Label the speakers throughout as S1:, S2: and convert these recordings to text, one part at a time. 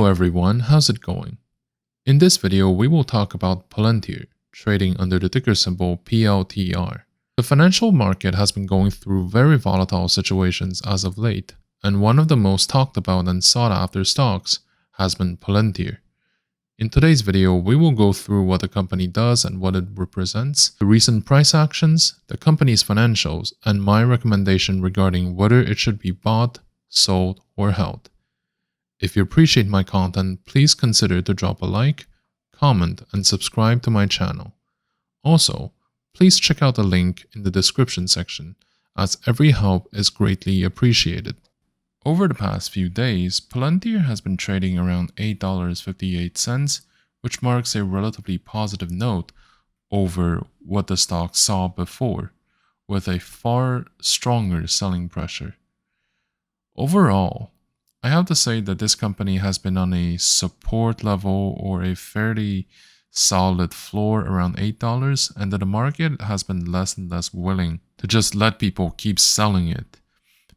S1: everyone, how's it going? In this video, we will talk about Palantir, trading under the ticker symbol PLTR. The financial market has been going through very volatile situations as of late, and one of the most talked about and sought after stocks has been Palantir. In today's video, we will go through what the company does and what it represents, the recent price actions, the company's financials, and my recommendation regarding whether it should be bought, sold, or held. If you appreciate my content, please consider to drop a like, comment, and subscribe to my channel. Also, please check out the link in the description section, as every help is greatly appreciated. Over the past few days, Palantir has been trading around $8.58, which marks a relatively positive note over what the stock saw before, with a far stronger selling pressure. Overall, I have to say that this company has been on a support level or a fairly solid floor around $8, and that the market has been less and less willing to just let people keep selling it.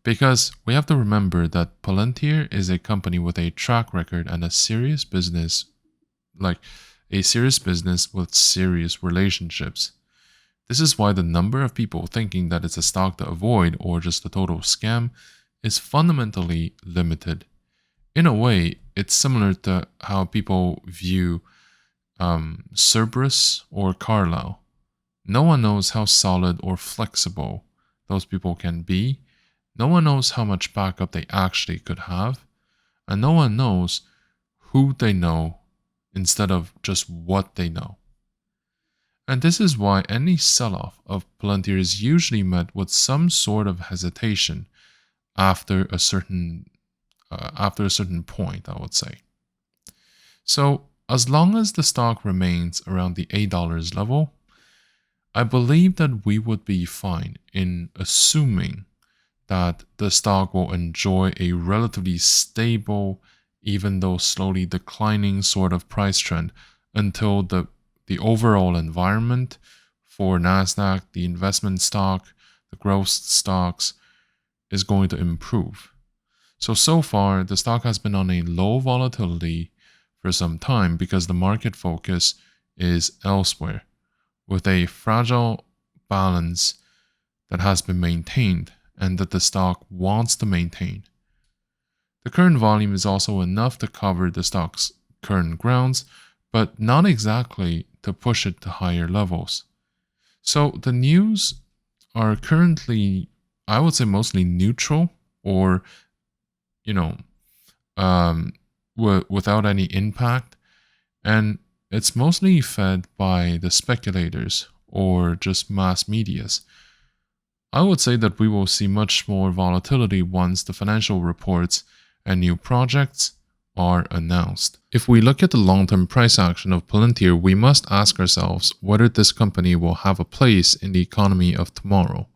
S1: Because we have to remember that Palantir is a company with a track record and a serious business, with serious relationships. This is why the number of people thinking that it's a stock to avoid or just a total scam is fundamentally limited. In a way, it's similar to how people view Cerberus or Carlyle. No one knows how solid or flexible those people can be. No one knows how much backup they actually could have. And no one knows who they know instead of just what they know. And this is why any sell-off of Palantir is usually met with some sort of hesitation after a certain point, I would say. So as long as the stock remains around the $8 level, I believe that we would be fine in assuming that the stock will enjoy a relatively stable, even though slowly declining sort of price trend until the overall environment for NASDAQ, the investment stock, the growth stocks, is going to improve. So far, the stock has been on a low volatility for some time because the market focus is elsewhere, with a fragile balance that has been maintained and that the stock wants to maintain. The current volume is also enough to cover the stock's current grounds, but not exactly to push it to higher levels. So the news are currently, I would say, mostly neutral or, without any impact. And it's mostly fed by the speculators or just mass medias. I would say that we will see much more volatility once the financial reports and new projects are announced. If we look at the long-term price action of Palantir, we must ask ourselves whether this company will have a place in the economy of tomorrow.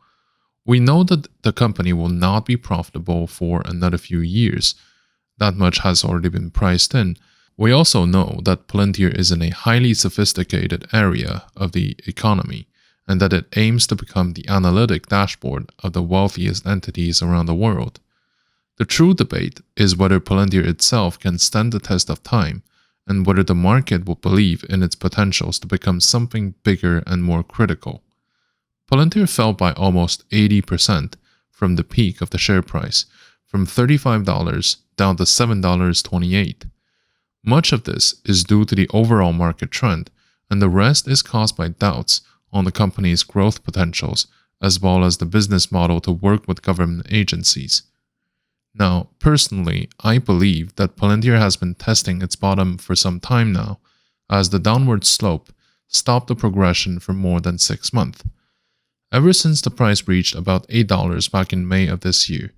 S1: We know that the company will not be profitable for another few years. That much has already been priced in. We also know that Palantir is in a highly sophisticated area of the economy, and that it aims to become the analytic dashboard of the wealthiest entities around the world. The true debate is whether Palantir itself can stand the test of time, and whether the market will believe in its potentials to become something bigger and more critical. Palantir fell by almost 80% from the peak of the share price, from $35 down to $7.28. Much of this is due to the overall market trend, and the rest is caused by doubts on the company's growth potentials, as well as the business model to work with government agencies. Now, personally, I believe that Palantir has been testing its bottom for some time now, as the downward slope stopped the progression for more than 6 months. Ever since the price reached about $8 back in May of this year,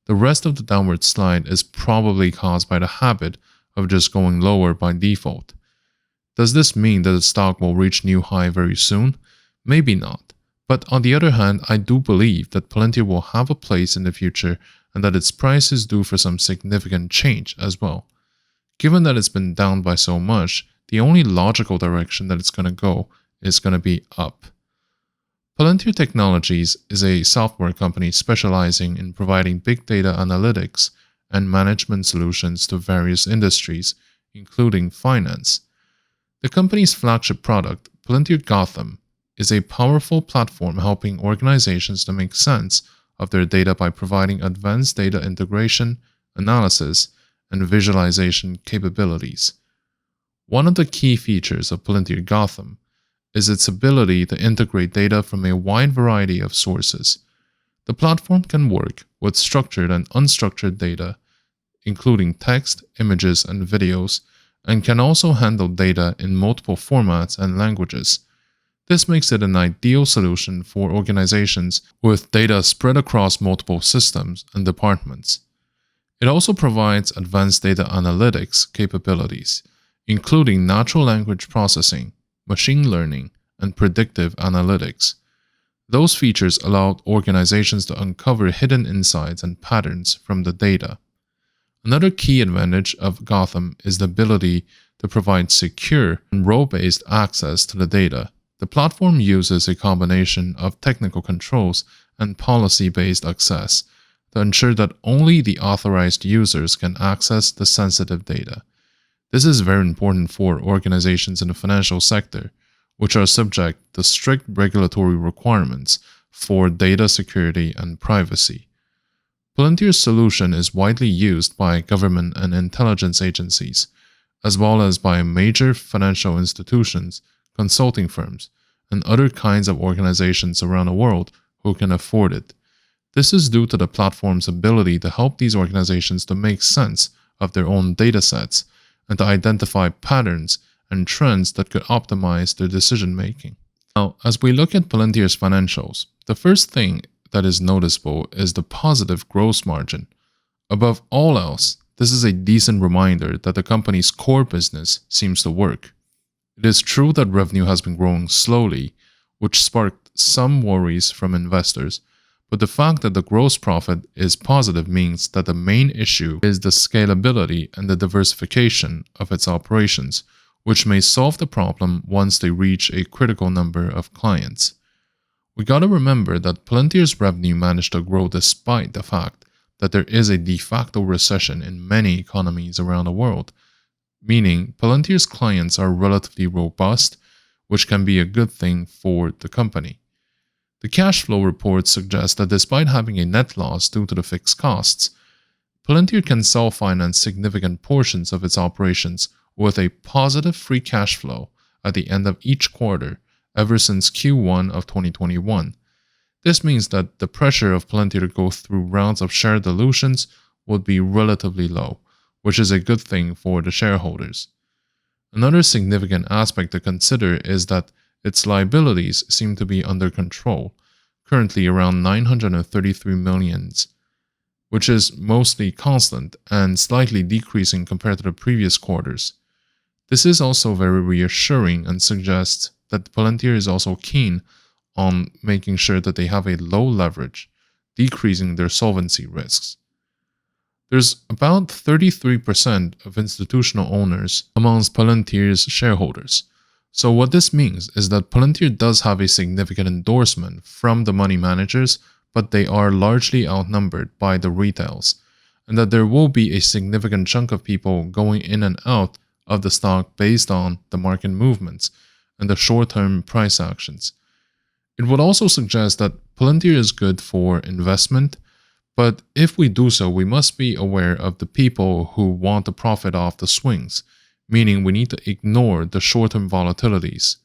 S1: the rest of the downward slide is probably caused by the habit of just going lower by default. Does this mean that the stock will reach new high very soon? Maybe not. But on the other hand, I do believe that Palantir will have a place in the future and that its price is due for some significant change as well. Given that it's been down by so much, the only logical direction that it's going to go is going to be up. Palantir Technologies is a software company specializing in providing big data analytics and management solutions to various industries, including finance. The company's flagship product, Palantir Gotham, is a powerful platform helping organizations to make sense of their data by providing advanced data integration, analysis, and visualization capabilities. One of the key features of Palantir Gotham is its ability to integrate data from a wide variety of sources. The platform can work with structured and unstructured data, including text, images, and videos, and can also handle data in multiple formats and languages. This makes it an ideal solution for organizations with data spread across multiple systems and departments. It also provides advanced data analytics capabilities, including natural language processing, machine learning, and predictive analytics. Those features allow organizations to uncover hidden insights and patterns from the data. Another key advantage of Gotham is the ability to provide secure and role-based access to the data. The platform uses a combination of technical controls and policy-based access to ensure that only the authorized users can access the sensitive data. This is very important for organizations in the financial sector, which are subject to strict regulatory requirements for data security and privacy. Palantir's solution is widely used by government and intelligence agencies, as well as by major financial institutions, consulting firms, and other kinds of organizations around the world who can afford it. This is due to the platform's ability to help these organizations to make sense of their own datasets and to identify patterns and trends that could optimize their decision-making. Now, as we look at Palantir's financials, the first thing that is noticeable is the positive gross margin. Above all else, this is a decent reminder that the company's core business seems to work. It is true that revenue has been growing slowly, which sparked some worries from investors, but the fact that the gross profit is positive means that the main issue is the scalability and the diversification of its operations, which may solve the problem once they reach a critical number of clients. We gotta remember that Palantir's revenue managed to grow despite the fact that there is a de facto recession in many economies around the world, meaning Palantir's clients are relatively robust, which can be a good thing for the company. The cash flow reports suggest that despite having a net loss due to the fixed costs, Palantir can self-finance significant portions of its operations with a positive free cash flow at the end of each quarter ever since Q1 of 2021. This means that the pressure of Palantir to go through rounds of share dilutions would be relatively low, which is a good thing for the shareholders. Another significant aspect to consider is that its liabilities seem to be under control, currently around $933 million, which is mostly constant and slightly decreasing compared to the previous quarters. This is also very reassuring and suggests that Palantir is also keen on making sure that they have a low leverage, decreasing their solvency risks. There's about 33% of institutional owners amongst Palantir's shareholders. So what this means is that Palantir does have a significant endorsement from the money managers, but they are largely outnumbered by the retails, and that there will be a significant chunk of people going in and out of the stock based on the market movements and the short-term price actions. It would also suggest that Palantir is good for investment, but if we do so, we must be aware of the people who want to profit off the swings, meaning we need to ignore the short-term volatilities.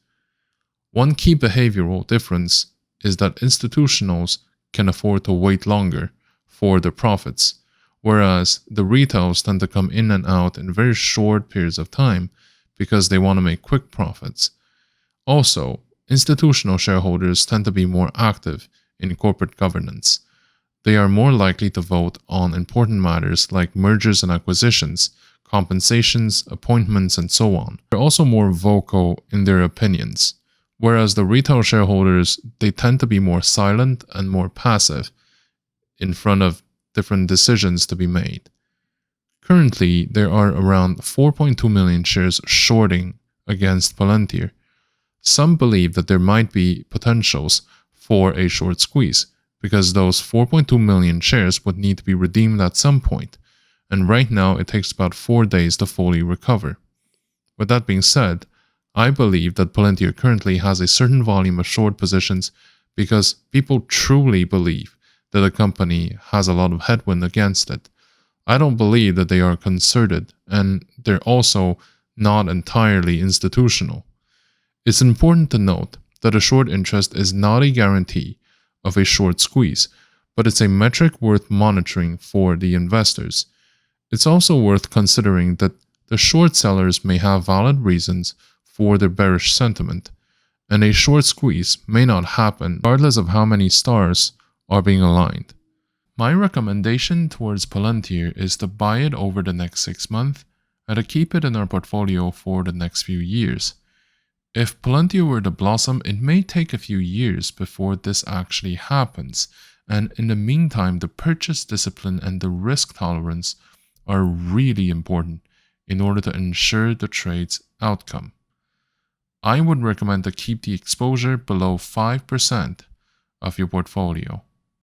S1: One key behavioral difference is that institutionals can afford to wait longer for their profits, whereas the retails tend to come in and out in very short periods of time because they want to make quick profits. Also, institutional shareholders tend to be more active in corporate governance. They are more likely to vote on important matters like mergers and acquisitions, compensations, appointments, and so on. They're also more vocal in their opinions, whereas the retail shareholders, they tend to be more silent and more passive in front of different decisions to be made. Currently, there are around 4.2 million shares shorting against Palantir. Some believe that there might be potentials for a short squeeze, because those 4.2 million shares would need to be redeemed at some point, and right now it takes about 4 days to fully recover. With that being said, I believe that Palantir currently has a certain volume of short positions because people truly believe that the company has a lot of headwind against it. I don't believe that they are concerted, and they're also not entirely institutional. It's important to note that a short interest is not a guarantee of a short squeeze, but it's a metric worth monitoring for the investors. It's also worth considering that the short sellers may have valid reasons for their bearish sentiment, and a short squeeze may not happen regardless of how many stars are being aligned. My recommendation towards Palantir is to buy it over the next 6 months and to keep it in our portfolio for the next few years. If Palantir were to blossom, it may take a few years before this actually happens, and in the meantime, the purchase discipline and the risk tolerance are really important in order to ensure the trade's outcome. I would recommend to keep the exposure below 5% of your portfolio.